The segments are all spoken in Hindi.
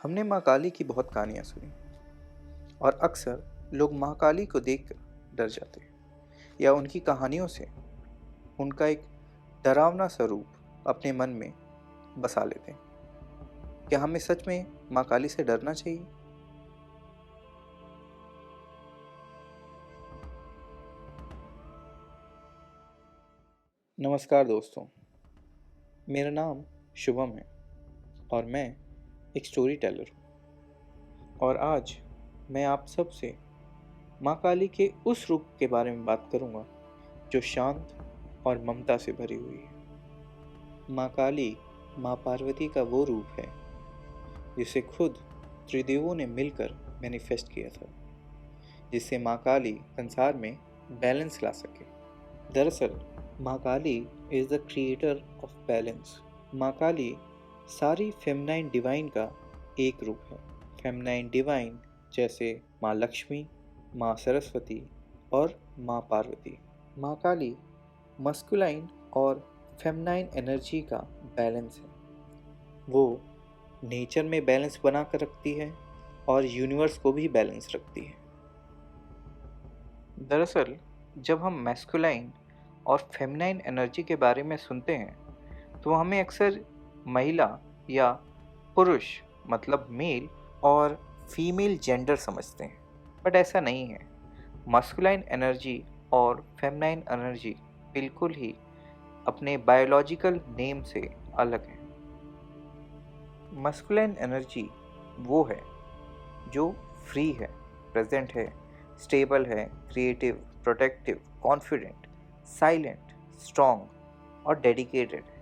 हमने माँ काली की बहुत कहानियाँ सुनी और अक्सर लोग माँ काली को देखकर डर जाते हैं या उनकी कहानियों से उनका एक डरावना स्वरूप अपने मन में बसा लेते हैं। क्या हमें सच में माँ काली से डरना चाहिए? नमस्कार दोस्तों, मेरा नाम शुभम है और मैं एक स्टोरी टेलर हूँ। और आज मैं आप सब से माँ काली के उस रूप के बारे में बात करूँगा जो शांत और ममता से भरी हुई है। माँ काली माँ पार्वती का वो रूप है जिसे खुद त्रिदेवों ने मिलकर मैनिफेस्ट किया था, जिससे माँ काली संसार में बैलेंस ला सके। दरअसल Maa Kali is the creator of balance. माँ काली सारी फेमिनाइन डिवाइन का एक रूप है। फेमिनाइन डिवाइन जैसे माँ लक्ष्मी, माँ सरस्वती और माँ पार्वती। माँ काली मस्कुलाइन और फेमिनाइन एनर्जी का बैलेंस है। वो नेचर में बैलेंस बना कर रखती है और यूनिवर्स को भी बैलेंस रखती है। दरअसल जब हम मैस्कुलाइन और फेमिनाइन एनर्जी के बारे में सुनते हैं तो हमें अक्सर महिला या पुरुष मतलब मेल और फीमेल जेंडर समझते हैं, बट ऐसा नहीं है। मस्कुलाइन एनर्जी और फेमिनाइन एनर्जी बिल्कुल ही अपने बायोलॉजिकल नेम से अलग है। मस्कुलाइन एनर्जी वो है जो फ्री है, प्रेजेंट है, स्टेबल है, creative, protective, confident, silent, strong और डेडिकेटेड है।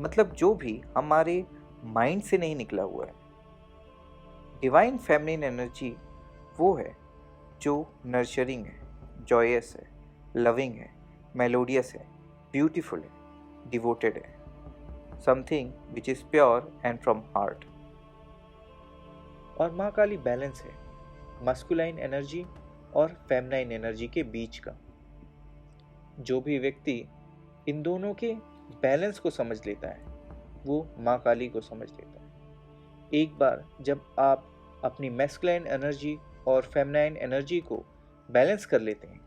मतलब जो भी हमारे माइंड से नहीं निकला हुआ है। डिवाइन फेमिनिन एनर्जी वो है जो नर्चरिंग है, जॉयस है, लविंग है, मेलोडियस है, ब्यूटीफुल है, डिवोटेड है, something which is pure and from heart. और माँ काली बैलेंस है, मस्कुलाइन एनर्जी और फेमिनाइन एनर्जी के बीच का। जो भी व्यक्ति इन दोनों के बैलेंस को समझ लेता है वो माँ काली को समझ लेता है। एक बार जब आप अपनी मैस्कुलाइन एनर्जी और फेमिनाइन एनर्जी को बैलेंस कर लेते हैं,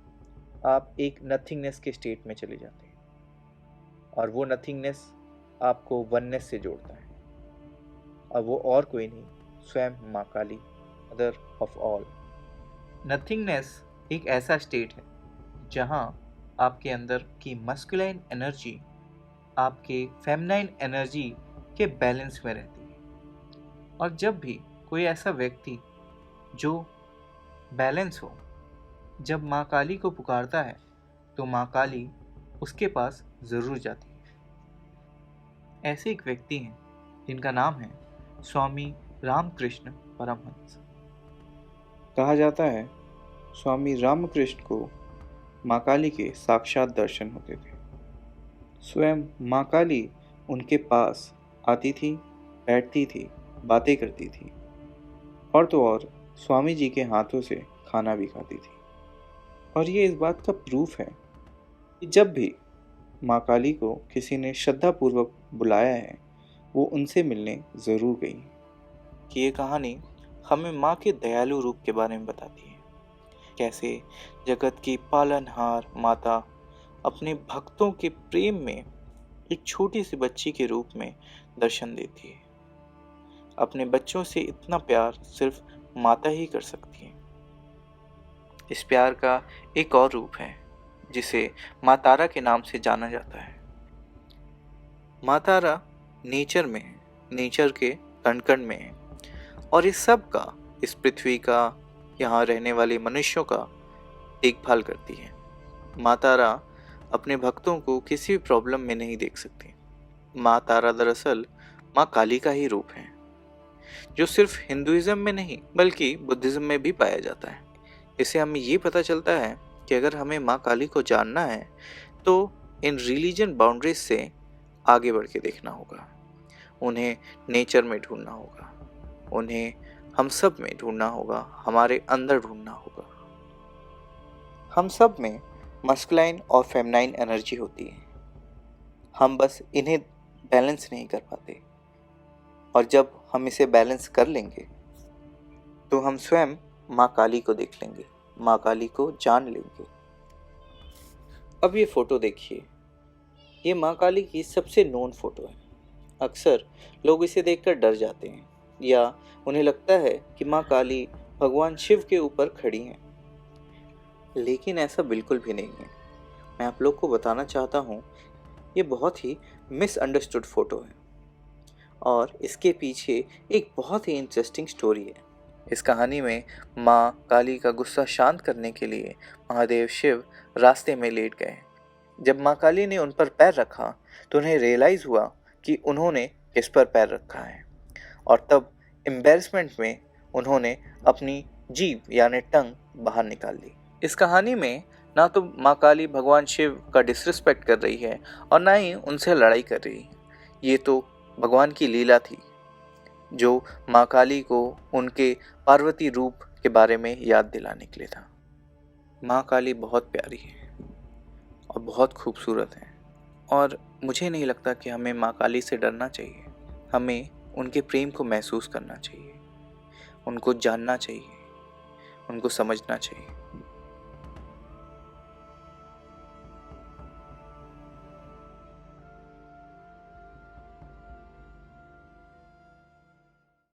आप एक नथिंगनेस के स्टेट में चले जाते हैं और वो नथिंगनेस आपको वननेस से जोड़ता है। और वो और कोई नहीं, स्वयं माँ काली, मदर ऑफ ऑल। नथिंगनेस एक ऐसा स्टेट है जहाँ आपके अंदर की मस्कुलाइन एनर्जी आपके फेमिनाइन एनर्जी के बैलेंस में रहती है। और जब भी कोई ऐसा व्यक्ति जो बैलेंस हो, जब माँ काली को पुकारता है तो माँ काली उसके पास ज़रूर जाती है। ऐसे एक व्यक्ति हैं जिनका नाम है स्वामी रामकृष्ण परमहंस। कहा जाता है स्वामी रामकृष्ण को माँ काली के साक्षात दर्शन होते थे। स्वयं माँ काली उनके पास आती थी, बैठती थी, बातें करती थी और तो और स्वामी जी के हाथों से खाना भी खाती थी। और ये इस बात का प्रूफ है कि जब भी माँ काली को किसी ने श्रद्धापूर्वक बुलाया है वो उनसे मिलने ज़रूर गई है। कि ये कहानी हमें माँ के दयालु रूप के बारे में बताती है। कैसे जगत की पालनहार माता अपने भक्तों के प्रेम में एक छोटी सी बच्ची के रूप में दर्शन देती है। अपने बच्चों से इतना प्यार सिर्फ माता ही कर सकती है। इस प्यार का एक और रूप है जिसे माँ तारा के नाम से जाना जाता है। माँ तारा नेचर में है, नेचर के कण कण में है और इस सब का, इस पृथ्वी का, यहाँ रहने वाले मनुष्यों का देखभाल करती है। माँ तारा अपने भक्तों को किसी भी प्रॉब्लम में नहीं देख सकती। माँ तारा दरअसल माँ काली का ही रूप है जो सिर्फ हिंदुइज्म में नहीं बल्कि बुद्धिज्म में भी पाया जाता है। इससे हमें ये पता चलता है कि अगर हमें माँ काली को जानना है तो इन रिलीजन बाउंड्रीज से आगे बढ़ के देखना होगा। उन्हें नेचर में ढूंढना होगा, उन्हें हम सब में ढूंढना होगा, हमारे अंदर ढूंढना होगा। हम सब में मस्कुलाइन और फेमिनाइन एनर्जी होती है, हम बस इन्हें बैलेंस नहीं कर पाते। और जब हम इसे बैलेंस कर लेंगे तो हम स्वयं माँ काली को देख लेंगे, माँ काली को जान लेंगे। अब ये फोटो देखिए, ये माँ काली की सबसे नोन फोटो है। अक्सर लोग इसे देखकर डर जाते हैं या उन्हें लगता है कि माँ काली भगवान शिव के ऊपर खड़ी हैं, लेकिन ऐसा बिल्कुल भी नहीं है। मैं आप लोग को बताना चाहता हूँ, ये बहुत ही मिसअंडरस्टूड फोटो है और इसके पीछे एक बहुत ही इंटरेस्टिंग स्टोरी है। इस कहानी में माँ काली का गुस्सा शांत करने के लिए महादेव शिव रास्ते में लेट गए। जब माँ काली ने उन पर पैर रखा तो उन्हें रियलाइज़ हुआ कि उन्होंने किस पर पैर रखा है, और तब एम्बैरेसमेंट में उन्होंने अपनी जीभ यानी टंग बाहर निकाल ली। इस कहानी में ना तो माँ काली भगवान शिव का डिसरिस्पेक्ट कर रही है और ना ही उनसे लड़ाई कर रही है। ये तो भगवान की लीला थी जो माँ काली को उनके पार्वती रूप के बारे में याद दिलाने के लिए था। माँ काली बहुत प्यारी है और बहुत खूबसूरत है, और मुझे नहीं लगता कि हमें माँ काली से डरना चाहिए। हमें उनके प्रेम को महसूस करना चाहिए, उनको जानना चाहिए, उनको समझना चाहिए।